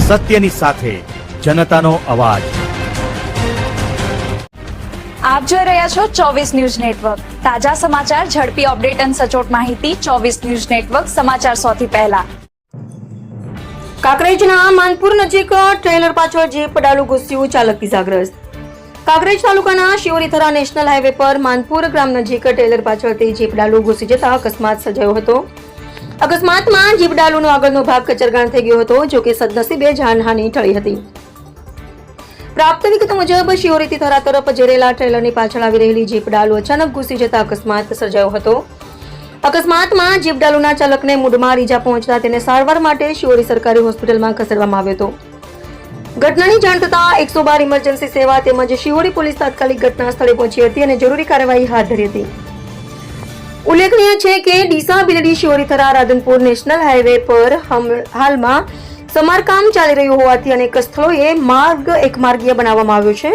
સત્યની સાથે જનતાનો અવાજ। આપ જોઈ રહ્યા છો 24 ન્યૂઝ નેટવર્ક। તાજા સમાચાર, ઝડપી અપડેટ અને સચોટ માહિતી 24 ન્યૂઝ નેટવર્ક સમાચાર સૌથી પહેલા। કાંકરેજના માનપુર નજીક ટ્રેલર પાછળ જીપ ડાલુ ઘૂસ્યું, ચાલક ઇજાગ્રસ્ત। કાંકરેજ તાલુકાના શિવરીથરા નેશનલ હાઈવે પર માનપુર ગ્રામ નજીક ટ્રેલર પાછળથી જીપ ડાલુ ઘૂસી જતા અકસ્માત સર્જાયો હતો। અકસ્માતમાં જીપ ડાલુનો આગળનો ભાગ કચરગાણ થઈ ગયો હતો, જો કે સદનસીબે જાનહાનિ ટળી હતી। પ્રાપ્ત વિગતો મુજબ શિવરીથી થરા તરફ જઈ રહેલા ટ્રેલરની પાછળ આવી રહેલી જીપ ડાલુ અચાનક ઘૂસી જતા અકસ્માત સર્જાયો હતો। અકસ્માતમાં જીપ ડાલુના ચાલકને મૂઢમાં ઈજા પહોંચતા તેને સારવાર માટે શિવરી સરકારી હોસ્પિટલમાં ખસેડવામાં આવ્યો હતો। ઘટનાની જાણ થતાં 112 ઇમરજન્સી સેવા તેમજ શિવરી પોલીસ તાત્કાલિક ઘટના સ્થળે પહોંચી હતી અને જરૂરી કાર્યવાહી હાથ ધરી હતી। ઉલ્લેખનીય છે કે ડીસા બિલડી શિવરીથરા રાધનપુર નેશનલ હાઈવે પર હાલમાં સમારકામ ચાલી રહ્યું હોવાથી અનેક સ્થળોએ માર્ગ એકમાર્ગીય બનાવવામાં આવ્યો છે।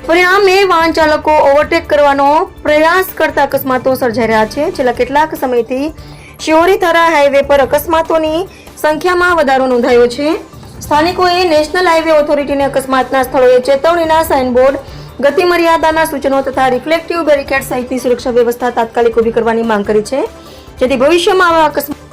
પરિણામે વાહન ચાલકો ઓવરટેક કરવાનો પ્રયાસ કરતા અકસ્માતો સર્જાઈ રહ્યા છે। છેલ્લા કેટલાક સમયથી શિવરીથરા હાઈવે પર અકસ્માતોની સંખ્યામાં વધારો નોંધાયો છે। સ્થાનિકોએ નેશનલ હાઈવે ઓથોરિટીને અકસ્માતના સ્થળોએ ચેતવણીના સાઇનબોર્ડ, ગતિ મર્યાદાના સૂચનો તથા રિફ્લેક્ટિવ બેરિકેડ સહિતની સુરક્ષા વ્યવસ્થા તાત્કાલિક ઊભી કરવાની માંગ કરી છે, જેથી ભવિષ્યમાં આવા અકસ્માત